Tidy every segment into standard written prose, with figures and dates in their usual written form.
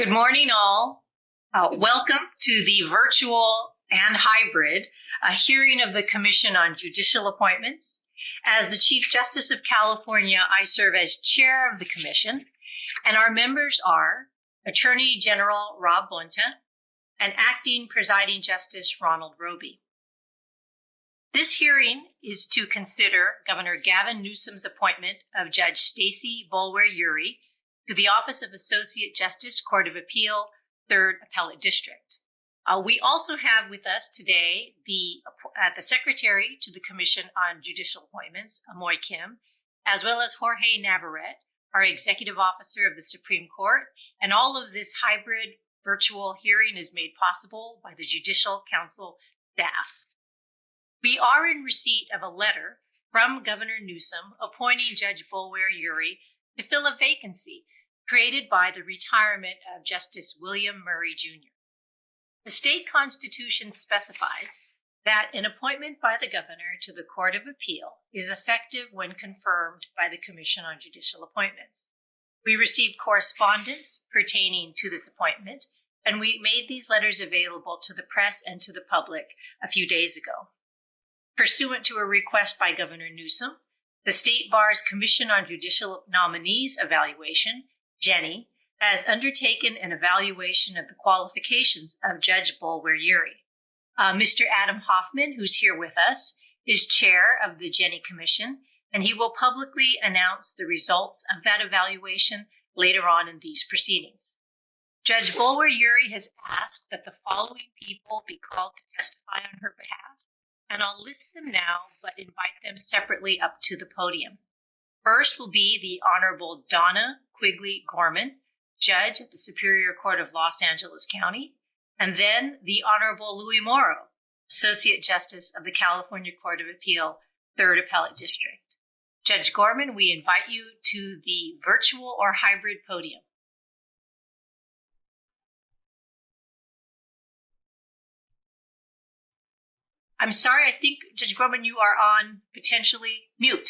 Good morning, all. Welcome to the virtual and hybrid hearing of the Commission on Judicial Appointments. As the Chief Justice of California, I serve as chair of the commission, and our members are Attorney General Rob Bonta and Acting Presiding Justice Ronald Roby. This hearing is to consider Governor Gavin Newsom's appointment of Judge Stacy Boulware Eurie to the Office of Associate Justice, Court of Appeal, 3rd Appellate District. We also have with us today the Secretary to the Commission on Judicial Appointments, Amoy Kim, as well as Jorge Navarrete, our Executive Officer of the Supreme Court. And all of this hybrid virtual hearing is made possible by the Judicial Council staff. We are in receipt of a letter from Governor Newsom appointing Judge Boulware Eurie to fill a vacancy created by the retirement of Justice William Murray Jr. The state constitution specifies that an appointment by the governor to the Court of Appeal is effective when confirmed by the Commission on Judicial Appointments. We received correspondence pertaining to this appointment, and we made these letters available to the press and to the public a few days ago. Pursuant to a request by Governor Newsom, the State Bar's Commission on Judicial Nominees Evaluation, Jenny, has undertaken an evaluation of the qualifications of Judge Boulware Eurie. Mr. Adam Hoffman, who's here with us, is chair of the Jenny Commission, and he will publicly announce the results of that evaluation later on in these proceedings. Judge Boulware Eurie has asked that the following people be called to testify on her behalf, and I'll list them now, but invite them separately up to the podium. First will be the Honorable Donna Quigley Gorman, Judge at the Superior Court of Los Angeles County, and then the Honorable Louis Morrow, Associate Justice of the California Court of Appeal, 3rd Appellate District. Judge Gorman, we invite you to the virtual or hybrid podium. I'm sorry, I think, Judge Gorman, you are on potentially mute.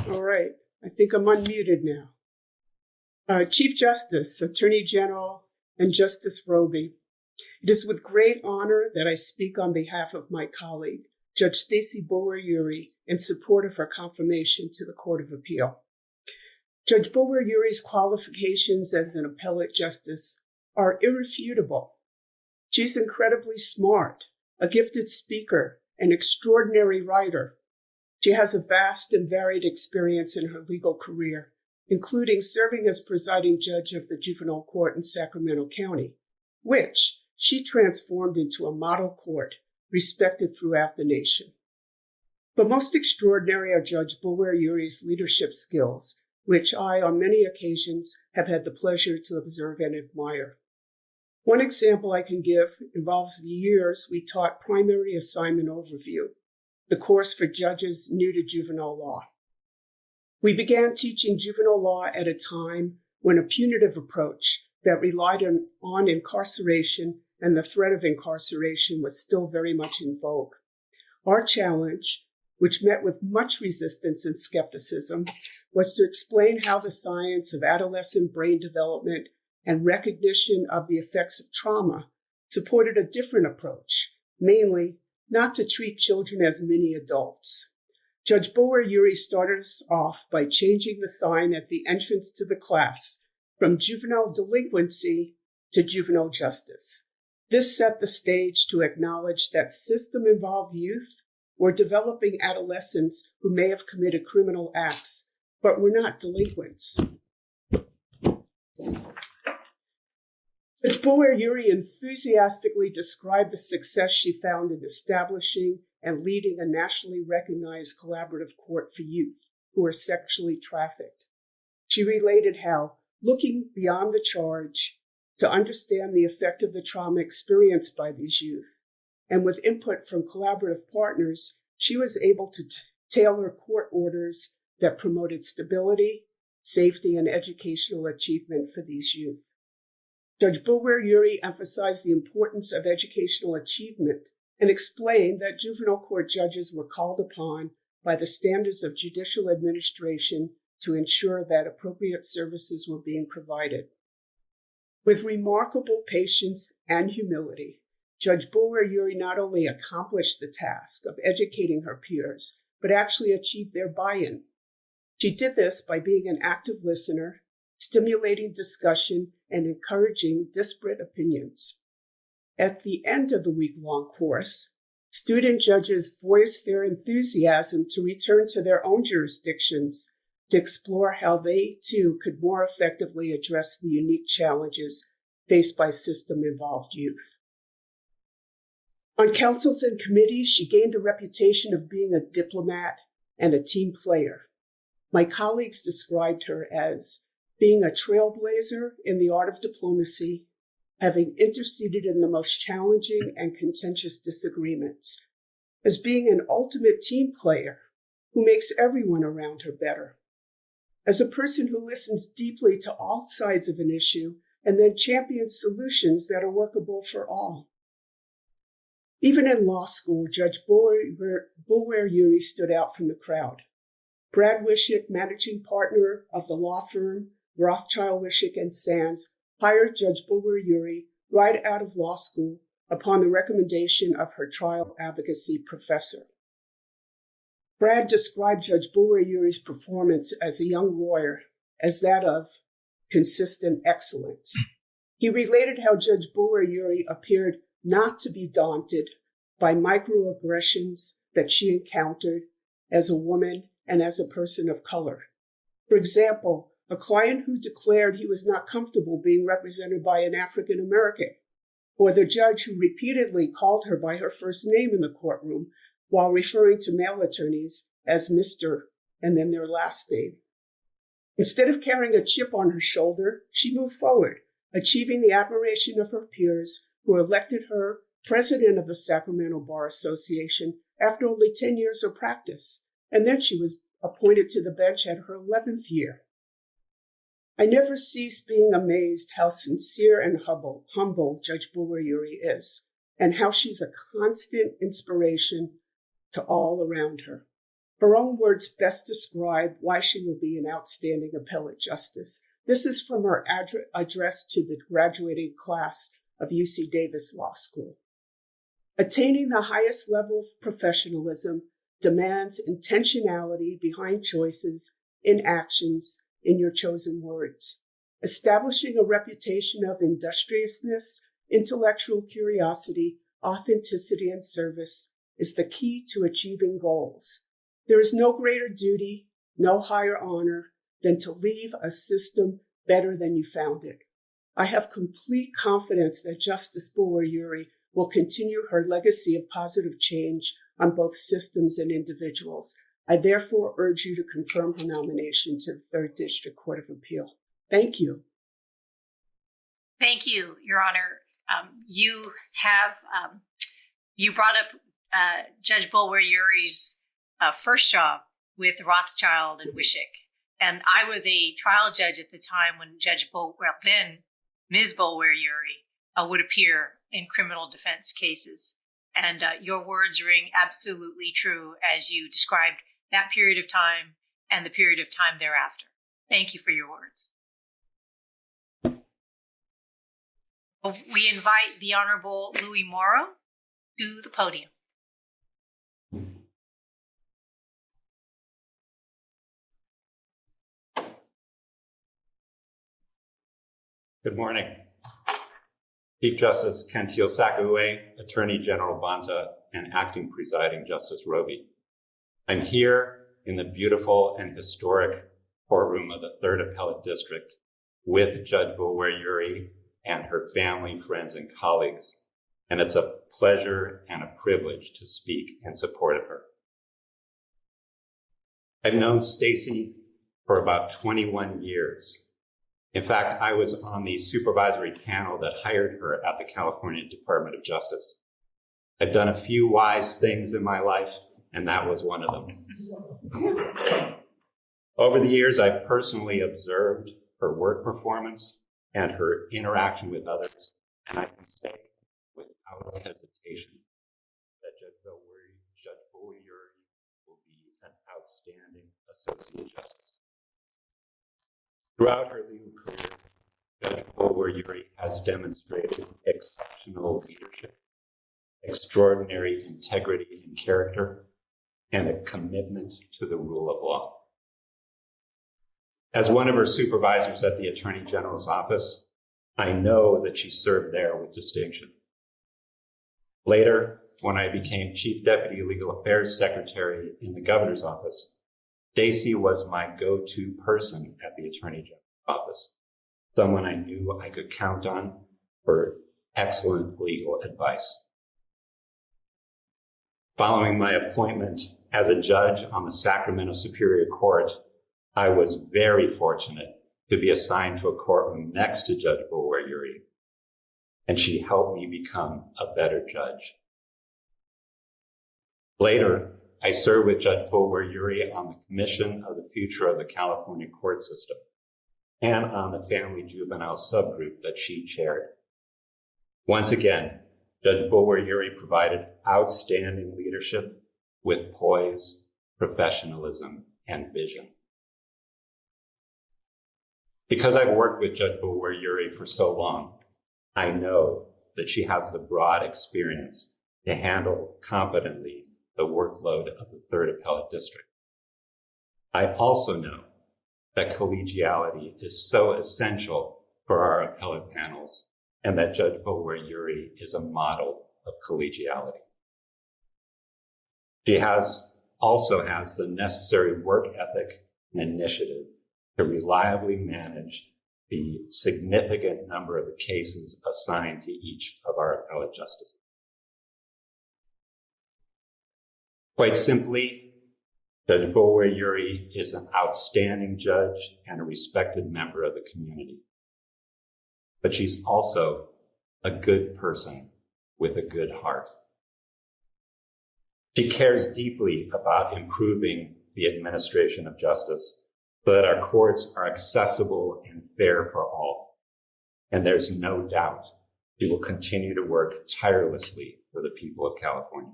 All right, I think I'm unmuted now. Chief Justice, Attorney General, and Justice Roby, it is with great honor that I speak on behalf of my colleague, Judge Stacy Boulware Eurie, in support of her confirmation to the Court of Appeal. Judge Boulware Eurie's qualifications as an appellate justice are irrefutable. She's incredibly smart, a gifted speaker, an extraordinary writer. She has a vast and varied experience in her legal career, including serving as presiding judge of the juvenile court in Sacramento County, which she transformed into a model court respected throughout the nation. But most extraordinary are Judge Boulware Eurie's leadership skills, which I, on many occasions, have had the pleasure to observe and admire. One example I can give involves the years we taught Primary Assignment Overview, the course for judges new to juvenile law. We began teaching juvenile law at a time when a punitive approach that relied on incarceration and the threat of incarceration was still very much in vogue. Our challenge, which met with much resistance and skepticism, was to explain how the science of adolescent brain development and recognition of the effects of trauma supported a different approach, mainly not to treat children as mini adults. Judge Boulware Eurie started us off by changing the sign at the entrance to the class from juvenile delinquency to juvenile justice. This set the stage to acknowledge that system-involved youth were developing adolescents who may have committed criminal acts, but were not delinquents. Judge Boulware Eurie enthusiastically described the success she found in establishing and leading a nationally recognized collaborative court for youth who are sexually trafficked. She related how, looking beyond the charge to understand the effect of the trauma experienced by these youth, and with input from collaborative partners, she was able to tailor court orders that promoted stability, safety, and educational achievement for these youth. Judge Boulware Eurie emphasized the importance of educational achievement and explained that juvenile court judges were called upon by the standards of judicial administration to ensure that appropriate services were being provided. With remarkable patience and humility, Judge Boulware Eurie not only accomplished the task of educating her peers, but actually achieved their buy-in. She did this by being an active listener, stimulating discussion, and encouraging disparate opinions. At the end of the week-long course, student judges voiced their enthusiasm to return to their own jurisdictions to explore how they, too, could more effectively address the unique challenges faced by system-involved youth. On councils and committees, she gained a reputation of being a diplomat and a team player. My colleagues described her as being a trailblazer in the art of diplomacy, having interceded in the most challenging and contentious disagreements, as being an ultimate team player who makes everyone around her better, as a person who listens deeply to all sides of an issue and then champions solutions that are workable for all. Even in law school, Judge Boulware Eurie stood out from the crowd. Brad Wishick, managing partner of the law firm Rothschild, Wishick & Sands, hired Judge Boulware Eurie right out of law school upon the recommendation of her trial advocacy professor. Brad described Judge Boulware Eurie's performance as a young lawyer as that of consistent excellence. He related how Judge Boulware Eurie appeared not to be daunted by microaggressions that she encountered as a woman and as a person of color. For example, a client who declared he was not comfortable being represented by an African American, or the judge who repeatedly called her by her first name in the courtroom while referring to male attorneys as Mr. and then their last name. Instead of carrying a chip on her shoulder, she moved forward, achieving the admiration of her peers who elected her president of the Sacramento Bar Association after only 10 years of practice, and then she was appointed to the bench at her 11th year. I never cease being amazed how sincere and humble Judge Boulware Eurie is, and how she's a constant inspiration to all around her. Her own words best describe why she will be an outstanding appellate justice. This is from her address to the graduating class of UC Davis Law School. Attaining the highest level of professionalism demands intentionality behind choices, in actions, in your chosen words. Establishing a reputation of industriousness, intellectual curiosity, authenticity, and service is the key to achieving goals. There is no greater duty, no higher honor than to leave a system better than you found it. I have complete confidence that Justice Boulware Eurie will continue her legacy of positive change on both systems and individuals. I therefore urge you to confirm her nomination to the 3rd District Court of Appeal. Thank you. Thank you, Your Honor. You brought up Judge Boulware Eurie's first job with Rothschild and Wishick. And I was a trial judge at the time when Ms. Boulware Eurie would appear in criminal defense cases. And your words ring absolutely true as you described that period of time and the period of time thereafter. Thank you for your words. We invite the Honorable Louis Morrow to the podium. Good morning. Chief Justice Kentil Sakaue, Attorney General Banta, and Acting Presiding Justice Roby. I'm here in the beautiful and historic courtroom of the 3rd Appellate District with Judge Boulware Eurie and her family, friends, and colleagues. And it's a pleasure and a privilege to speak in support of her. I've known Stacy for about 21 years. In fact, I was on the supervisory panel that hired her at the California Department of Justice. I've done a few wise things in my life, and that was one of them. Over the years, I've personally observed her work performance and her interaction with others, and I can say without hesitation that Judge Boulware Eurie will be an outstanding Associate Justice. Throughout her legal career, Judge Boulware Eurie has demonstrated exceptional leadership, extraordinary integrity and character, and a commitment to the rule of law. As one of her supervisors at the Attorney General's office, I know that she served there with distinction. Later, when I became Chief Deputy Legal Affairs Secretary in the Governor's office, Stacy was my go-to person at the Attorney General's office, someone I knew I could count on for excellent legal advice. Following my appointment as a judge on the Sacramento Superior Court, I was very fortunate to be assigned to a courtroom next to Judge Boulware Eurie, and she helped me become a better judge. Later, I served with Judge Boulware Eurie on the Commission of the Future of the California Court System and on the Family Juvenile Subgroup that she chaired. Once again, Judge Boulware Eurie provided outstanding leadership with poise, professionalism, and vision. Because I've worked with Judge Boulware Eurie for so long, I know that she has the broad experience to handle competently the workload of the Third Appellate District. I also know that collegiality is so essential for our appellate panels, and that Judge Boulware Eurie is a model of collegiality. She also has the necessary work ethic and initiative to reliably manage the significant number of the cases assigned to each of our appellate justices. Quite simply, Judge Boulware Eurie is an outstanding judge and a respected member of the community. But she's also a good person with a good heart. She cares deeply about improving the administration of justice so that our courts are accessible and fair for all. And there's no doubt she will continue to work tirelessly for the people of California.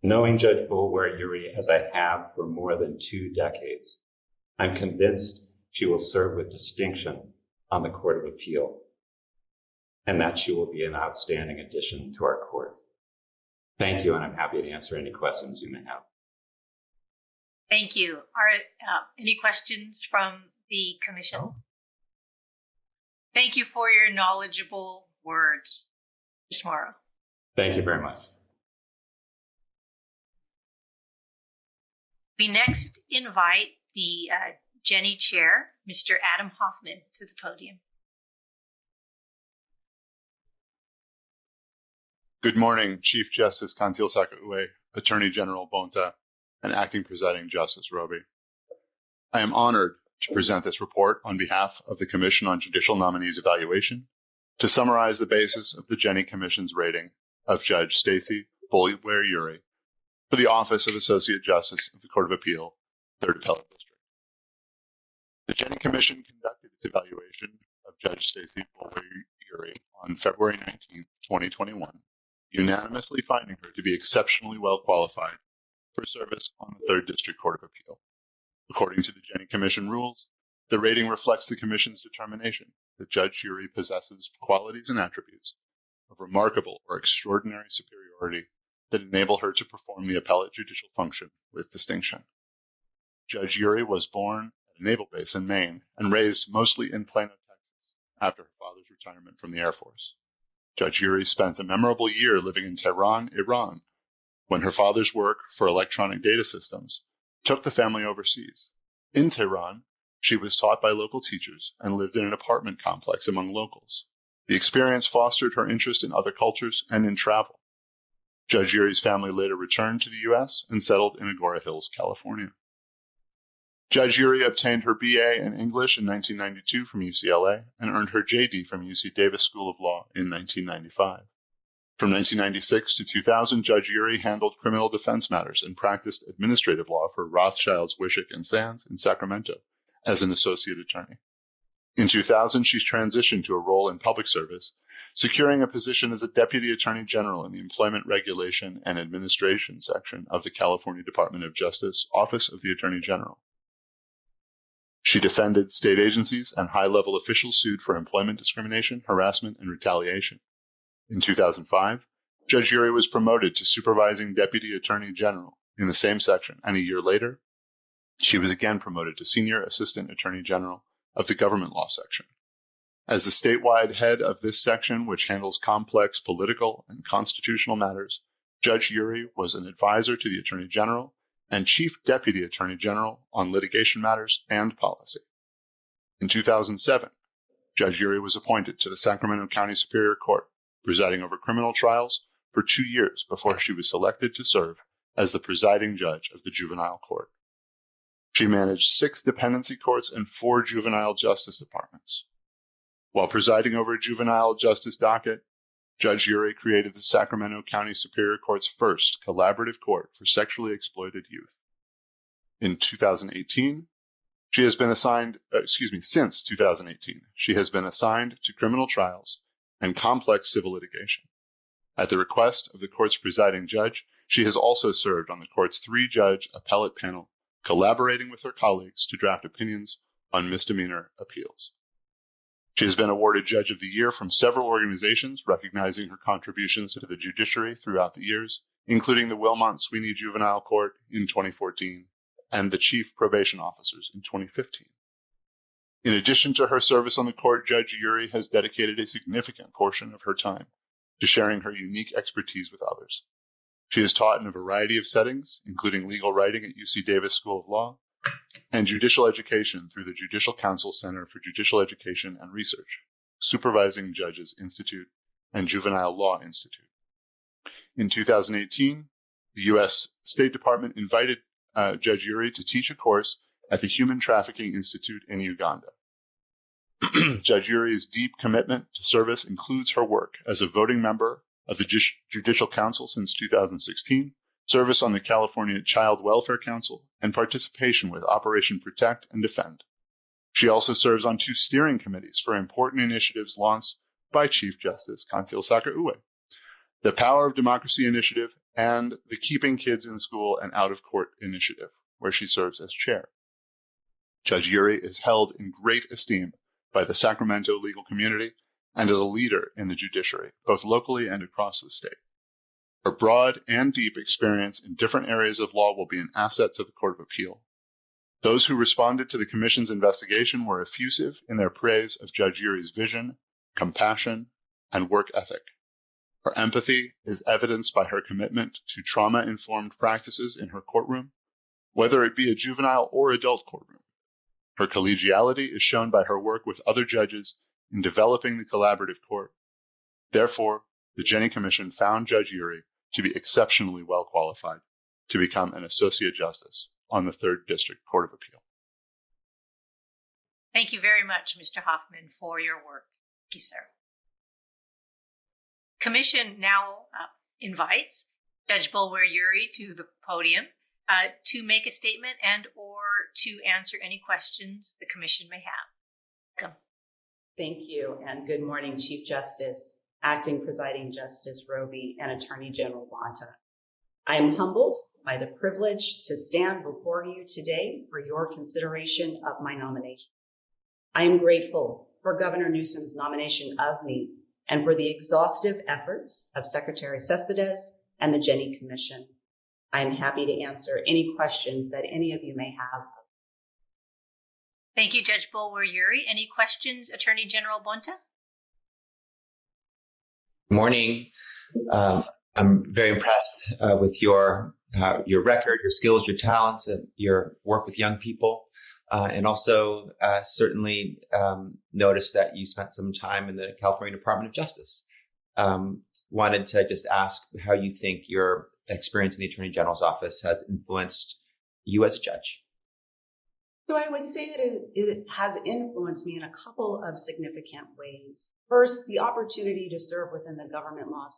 Knowing Judge Boulware Eurie as I have for more than 2 decades, I'm convinced she will serve with distinction on the Court of Appeal, and that she will be an outstanding addition to our court. Thank you, and I'm happy to answer any questions you may have. Thank you. Are any questions from the commission? Thank you for your knowledgeable words, Ms. Morrow. Thank you very much. We next invite the Jenny Chair, Mr. Adam Hoffman, to the podium. Good morning, Chief Justice Kantil Sakaue, Attorney General Bonta, and Acting Presiding Justice Roby. I am honored to present this report on behalf of the Commission on Judicial Nominees Evaluation to summarize the basis of the Jenny Commission's rating of Judge Stacy Boulware Eurie for the Office of Associate Justice of the Court of Appeal, 3rd Appellate District. The Jenny Commission conducted its evaluation of Judge Stacy Boulware Eurie on February 19, 2021, unanimously finding her to be exceptionally well qualified for service on the 3rd District Court of Appeal. According to the Jenny Commission rules, the rating reflects the Commission's determination that Judge Eurie possesses qualities and attributes of remarkable or extraordinary superiority that enable her to perform the appellate judicial function with distinction. Judge Eurie was born at a naval base in Maine and raised mostly in Plano, Texas, after her father's retirement from the Air Force. Judge Eurie spent a memorable year living in Tehran, Iran, when her father's work for electronic data systems took the family overseas. In Tehran, she was taught by local teachers and lived in an apartment complex among locals. The experience fostered her interest in other cultures and in travel. Judge Eurie's family later returned to the U.S. and settled in Agora Hills, California. Judge Eurie obtained her B.A. in English in 1992 from UCLA and earned her J.D. from UC Davis School of Law in 1995. From 1996 to 2000, Judge Eurie handled criminal defense matters and practiced administrative law for Rothschilds, Wishick, and Sands in Sacramento as an associate attorney. In 2000, she transitioned to a role in public service, securing a position as a Deputy Attorney General in the Employment Regulation and Administration section of the California Department of Justice Office of the Attorney General. She defended state agencies and high-level officials sued for employment discrimination, harassment, and retaliation. In 2005, Judge Eurie was promoted to Supervising Deputy Attorney General in the same section, and a year later, she was again promoted to Senior Assistant Attorney General of the Government Law section. As the statewide head of this section, which handles complex political and constitutional matters, Judge Eurie was an advisor to the Attorney General and Chief Deputy Attorney General on litigation matters and policy. In 2007, Judge Eurie was appointed to the Sacramento County Superior Court, presiding over criminal trials for 2 years before she was selected to serve as the presiding judge of the juvenile court. She managed 6 dependency courts and 4 juvenile justice departments. While presiding over a juvenile justice docket, Judge Eurie created the Sacramento County Superior Court's first collaborative court for sexually exploited youth. In 2018, since 2018, she has been assigned to criminal trials and complex civil litigation. At the request of the court's presiding judge, she has also served on the court's 3-judge appellate panel, collaborating with her colleagues to draft opinions on misdemeanor appeals. She has been awarded Judge of the Year from several organizations recognizing her contributions to the judiciary throughout the years, including the Wilmot Sweeney Juvenile Court in 2014 and the Chief Probation Officers in 2015. In addition to her service on the court, Judge Eurie has dedicated a significant portion of her time to sharing her unique expertise with others. She has taught in a variety of settings, including legal writing at UC Davis School of Law, and judicial education through the Judicial Council Center for Judicial Education and Research, Supervising Judges Institute, and Juvenile Law Institute. In 2018, the U.S. State Department invited Judge Eurie to teach a course at the Human Trafficking Institute in Uganda. Judge Urie's deep commitment to service includes her work as a voting member of the Judicial Council since 2016, service on the California Child Welfare Council, and participation with Operation Protect and Defend. She also serves on 2 steering committees for important initiatives launched by Chief Justice Kantil Saka-Uwe, the Power of Democracy Initiative and the Keeping Kids in School and Out of Court Initiative, where she serves as chair. Judge Eurie is held in great esteem by the Sacramento legal community and is a leader in the judiciary, both locally and across the state. Her broad and deep experience in different areas of law will be an asset to the Court of Appeal. Those who responded to the Commission's investigation were effusive in their praise of Judge Eurie's vision, compassion, and work ethic. Her empathy is evidenced by her commitment to trauma-informed practices in her courtroom, whether it be a juvenile or adult courtroom. Her collegiality is shown by her work with other judges in developing the collaborative court. Therefore, the Jenny Commission found Judge Eurie to be exceptionally well qualified to become an Associate Justice on the 3rd District Court of Appeal. Thank you very much, Mr. Hoffman, for your work. Thank you, sir. Commission now invites Judge Boulware Eurie to the podium to make a statement and or to answer any questions the Commission may have. Come. Thank you, and good morning, Chief Justice, Acting Presiding Justice Roby, and Attorney General Bonta. I am humbled by the privilege to stand before you today for your consideration of my nomination. I am grateful for Governor Newsom's nomination of me and for the exhaustive efforts of Secretary Cespedes and the Jenny Commission. I am happy to answer any questions that any of you may have. Thank you, Judge Boulware Eurie. Any questions, Attorney General Bonta? Good morning. I'm very impressed with your record, your skills, your talents, and your work with young people. And also certainly noticed that you spent some time in the California Department of Justice. Wanted to just ask how you think your experience in the Attorney General's office has influenced you as a judge. So I would say that it has influenced me in a couple of significant ways. First, the opportunity to serve within the government law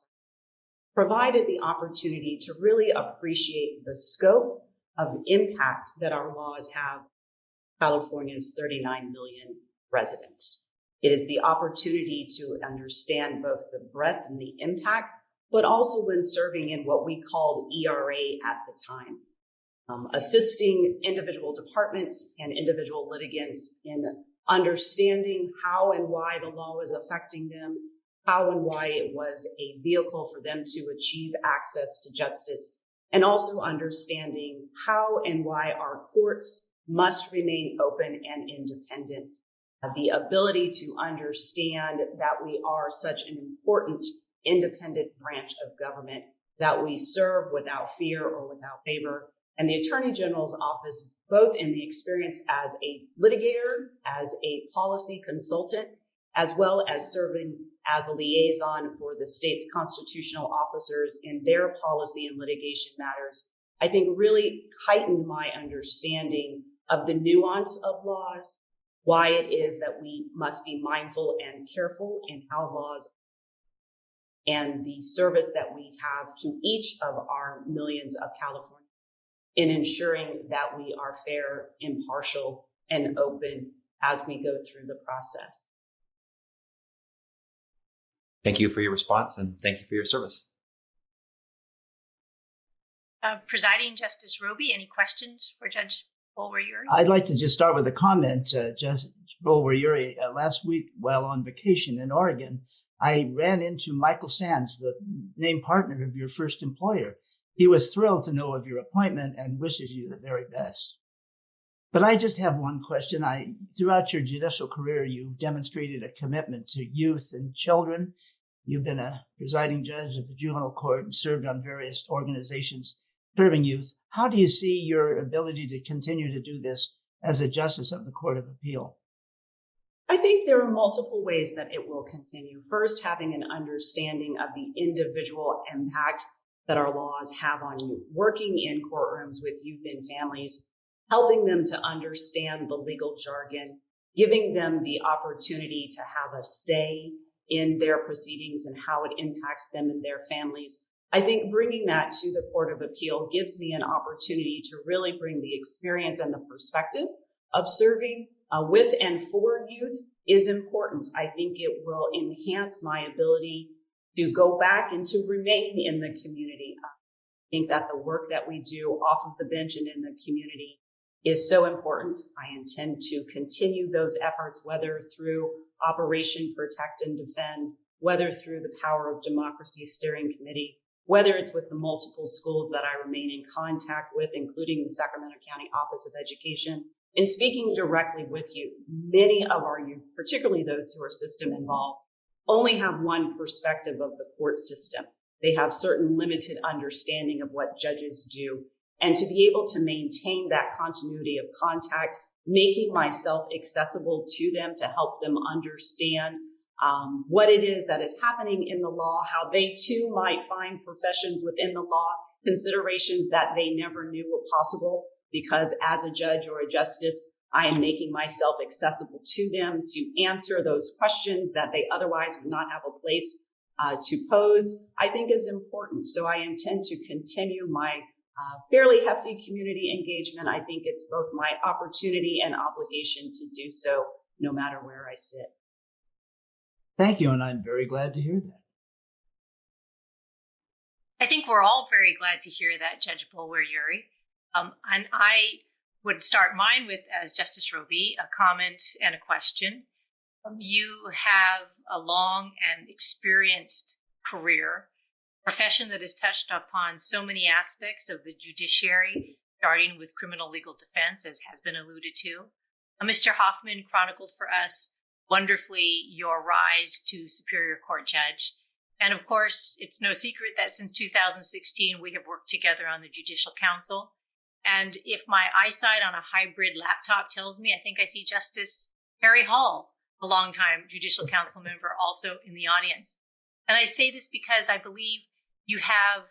provided the opportunity to really appreciate the scope of impact that our laws have California's 39 million residents. It is the opportunity to understand both the breadth and the impact, but also when serving in what we called ERA at the time. assisting individual departments and individual litigants in understanding how and why the law was affecting them, how and why it was a vehicle for them to achieve access to justice, and also understanding how and why our courts must remain open and independent. The ability to understand that we are such an important independent branch of government, that we serve without fear or without favor. And the Attorney General's office, both in the experience as a litigator, as a policy consultant, as well as serving as a liaison for the state's constitutional officers in their policy and litigation matters, I think really heightened my understanding of the nuance of laws, why it is that we must be mindful and careful in how laws and the service that we have to each of our millions of Californians in ensuring that we are fair, impartial, and open as we go through the process. Thank you for your response, and thank you for your service. Presiding Justice Roby, any questions for Judge Boulware Eurie? I'd like to just start with a comment. Judge Boulware Eurie, last week while on vacation in Oregon, I ran into Michael Sands, the named partner of your first employer. He was thrilled to know of your appointment and wishes you the very best. But I just have one question. Throughout your judicial career, you've demonstrated a commitment to youth and children. You've been a presiding judge of the juvenile court and served on various organizations serving youth. How do you see your ability to continue to do this as a justice of the Court of Appeal? I think there are multiple ways that it will continue. First, having an understanding of the individual impact that our laws have on you, working in courtrooms with youth and families, helping them to understand the legal jargon, giving them the opportunity to have a say in their proceedings and how it impacts them and their families. I think bringing that to the Court of Appeal gives me an opportunity to really bring the experience and the perspective of serving with and for youth is important. I think it will enhance my ability to go back and to remain in the community. I think that the work that we do off of the bench and in the community is so important. I intend to continue those efforts, whether through Operation Protect and Defend, whether through the Power of Democracy Steering Committee, whether it's with the multiple schools that I remain in contact with, including the Sacramento County Office of Education, and speaking directly with you. Many of our youth, particularly those who are system involved, only have one perspective of the court system. They have certain limited understanding of what judges do. And to be able to maintain that continuity of contact, making myself accessible to them to help them understand what it is that is happening in the law, how they too might find professions within the law, considerations that they never knew were possible, because as a judge or a justice, I am making myself accessible to them to answer those questions that they otherwise would not have a place to pose, I think is important. So I intend to continue my fairly hefty community engagement. I think it's both my opportunity and obligation to do so no matter where I sit. Thank you, and I'm very glad to hear that. I think we're all very glad to hear that, Judge Boulware Eurie. And I would start mine with, as Justice Roby, a comment and a question. You have a long and experienced career, profession that has touched upon so many aspects of the judiciary, starting with criminal legal defense, as has been alluded to. Mr. Hoffman chronicled for us wonderfully your rise to Superior Court Judge. And of course, it's no secret that since 2016, we have worked together on the Judicial Council. And if my eyesight on a hybrid laptop tells me, I think I see Justice Harry Hall, a longtime Judicial Council member, also in the audience. And I say this because I believe you have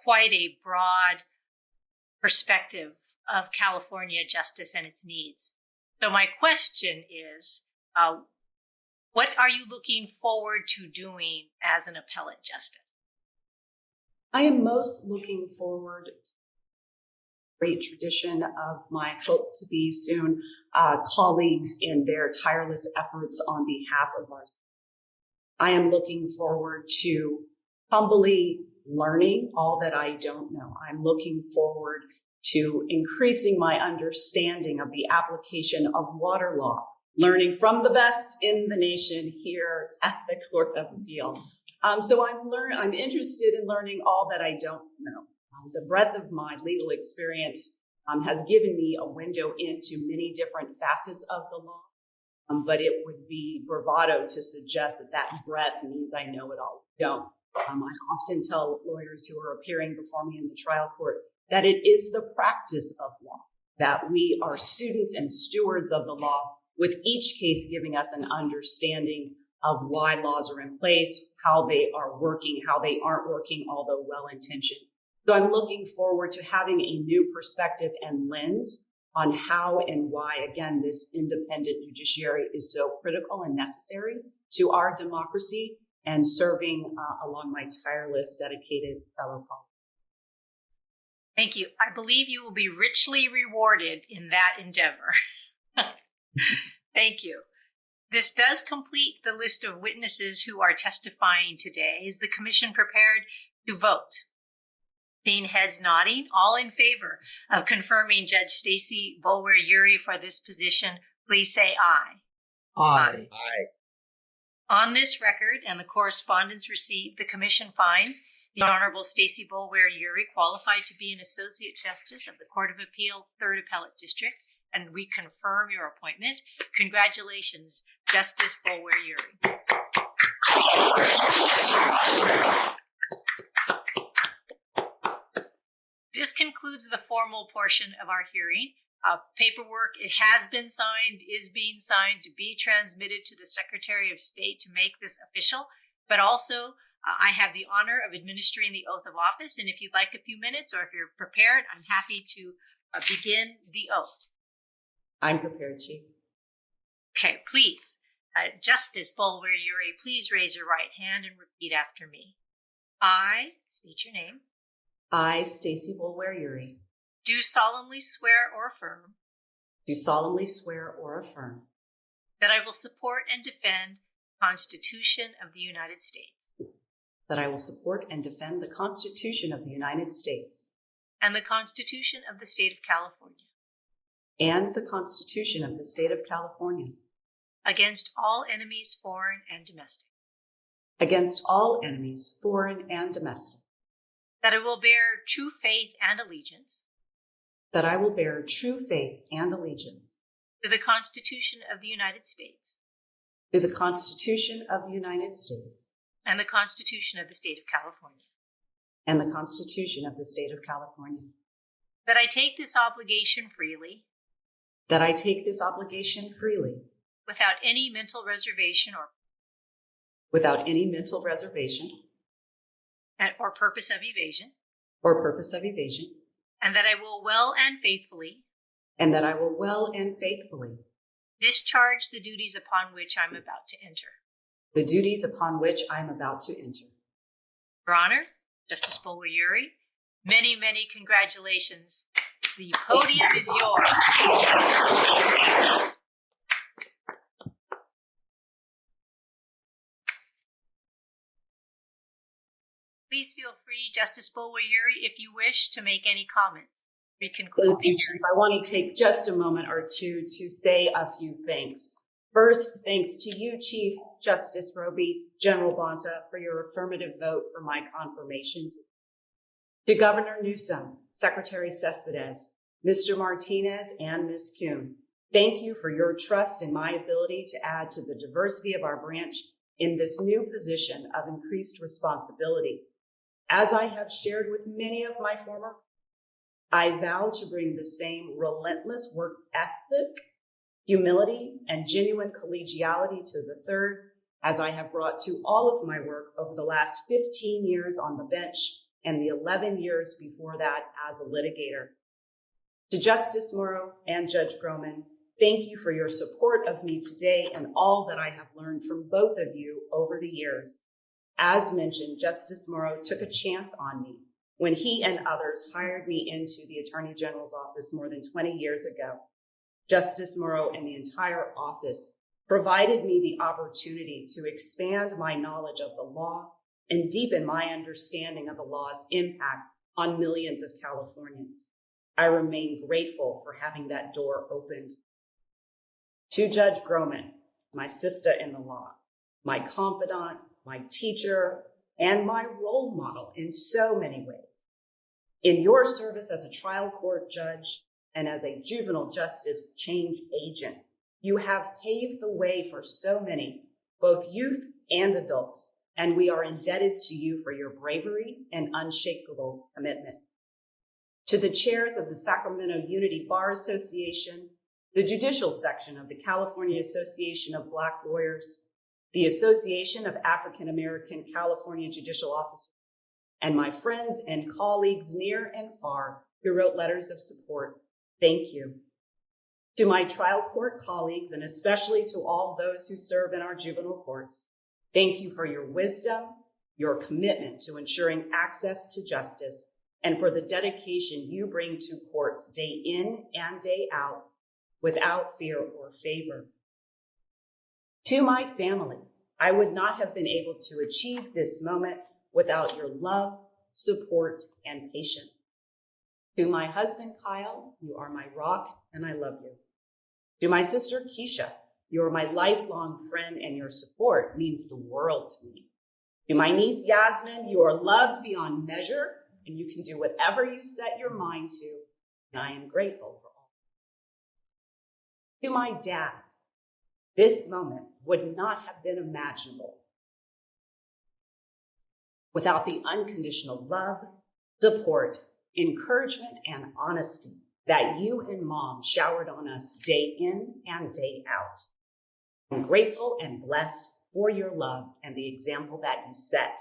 quite a broad perspective of California justice and its needs. So my question is, what are you looking forward to doing as an appellate justice? I am most looking forward to the great tradition of my hope to be soon colleagues in their tireless efforts on behalf of our state. I am looking forward to humbly learning all that I don't know. I'm looking forward to increasing my understanding of the application of water law, learning from the best in the nation here at the Court of Appeal. So I'm interested in learning all that I don't know. The breadth of my legal experience has given me a window into many different facets of the law, but it would be bravado to suggest that that breadth means I know it all. I don't. I often tell lawyers who are appearing before me in the trial court that it is the practice of law, that we are students and stewards of the law, with each case giving us an understanding of why laws are in place, how they are working, how they aren't working, although well-intentioned. So I'm looking forward to having a new perspective and lens on how and why, again, this independent judiciary is so critical and necessary to our democracy and serving along my tireless, dedicated fellow colleagues. Thank you. I believe you will be richly rewarded in that endeavor. Thank you. This does complete the list of witnesses who are testifying today. Is the commission prepared to vote? Seeing heads nodding, all in favor of confirming Judge Stacy Boulware Eurie for this position, please say aye. Aye. On this record and the correspondence received, the commission finds the Honorable Stacy Boulware Eurie qualified to be an Associate Justice of the Court of Appeal, 3rd Appellate District, and we confirm your appointment. Congratulations, Justice Boulware Eurie. This concludes the formal portion of our hearing. Paperwork, it has been signed, is being signed to be transmitted to the Secretary of State to make this official, but also I have the honor of administering the oath of office, and if you'd like a few minutes or if you're prepared, I'm happy to begin the oath. I'm prepared, Chief. Okay, please, Justice Boulware Eurie, please raise your right hand and repeat after me. I, state your name. I, Stacy Boulware Eurie, do solemnly swear or affirm do solemnly swear or affirm that I will support and defend the Constitution of the United States that I will support and defend the Constitution of the United States and the Constitution of the State of California and the Constitution of the State of California against all enemies, foreign and domestic, against all enemies, foreign and domestic, that I will bear true faith and allegiance that I will bear true faith and allegiance to the Constitution of the United States to the Constitution of the United States and the Constitution of the State of California, and the Constitution of the State of California, that I take this obligation freely that I take this obligation freely without any mental reservation or purpose of evasion, and that I will well and faithfully discharge the duties upon which I'm about to enter. Your Honor, Justice Boulware Eurie, many, many congratulations. The podium is yours. Please feel free, Justice Boulware Eurie, if you wish to make any comments. We conclude. I want to take just a moment or two to say a few things. First, thanks to you, Chief Justice Roby, General Bonta, for your affirmative vote for my confirmation. To Governor Newsom, Secretary Cespedes, Mr. Martinez, and Ms. Kuhn, thank you for your trust in my ability to add to the diversity of our branch in this new position of increased responsibility. As I have shared with many of my former, I vow to bring the same relentless work ethic, humility, and genuine collegiality to the third as I have brought to all of my work over the last 15 years on the bench and the 11 years before that as a litigator. To Justice Morrow and Judge Groman, thank you for your support of me today and all that I have learned from both of you over the years. As mentioned, Justice Morrow took a chance on me when he and others hired me into the Attorney General's office more than 20 years ago. Justice Morrow and the entire office provided me the opportunity to expand my knowledge of the law and deepen my understanding of the law's impact on millions of Californians. I remain grateful for having that door opened. To Judge Groman, my sister-in-law, my confidant, my teacher, and my role model in so many ways. In your service as a trial court judge and as a juvenile justice change agent, you have paved the way for so many, both youth and adults, and we are indebted to you for your bravery and unshakable commitment. To the chairs of the Sacramento Unity Bar Association, the Judicial section of the California Association of Black Lawyers, the Association of African American California Judicial Officers, and my friends and colleagues near and far who wrote letters of support, thank you. To my trial court colleagues, and especially to all those who serve in our juvenile courts, thank you for your wisdom, your commitment to ensuring access to justice, and for the dedication you bring to courts day in and day out without fear or favor. To my family, I would not have been able to achieve this moment without your love, support, and patience. To my husband, Kyle, you are my rock and I love you. To my sister, Keisha, you are my lifelong friend and your support means the world to me. To my niece, Yasmin, you are loved beyond measure and you can do whatever you set your mind to, and I am grateful for all. To my dad, this moment would not have been imaginable without the unconditional love, support, encouragement, and honesty that you and Mom showered on us day in and day out. I'm grateful and blessed for your love and the example that you set.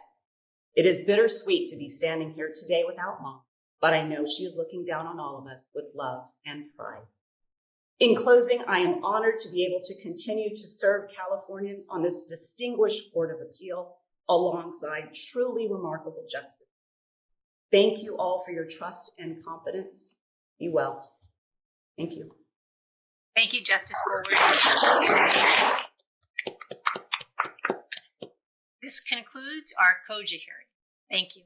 It is bittersweet to be standing here today without Mom, but I know she is looking down on all of us with love and pride. In closing, I am honored to be able to continue to serve Californians on this distinguished Court of Appeal alongside truly remarkable justice. Thank you all for your trust and confidence. Be well. Thank you. Thank you, Justice Boulware. This concludes our COJA hearing. Thank you.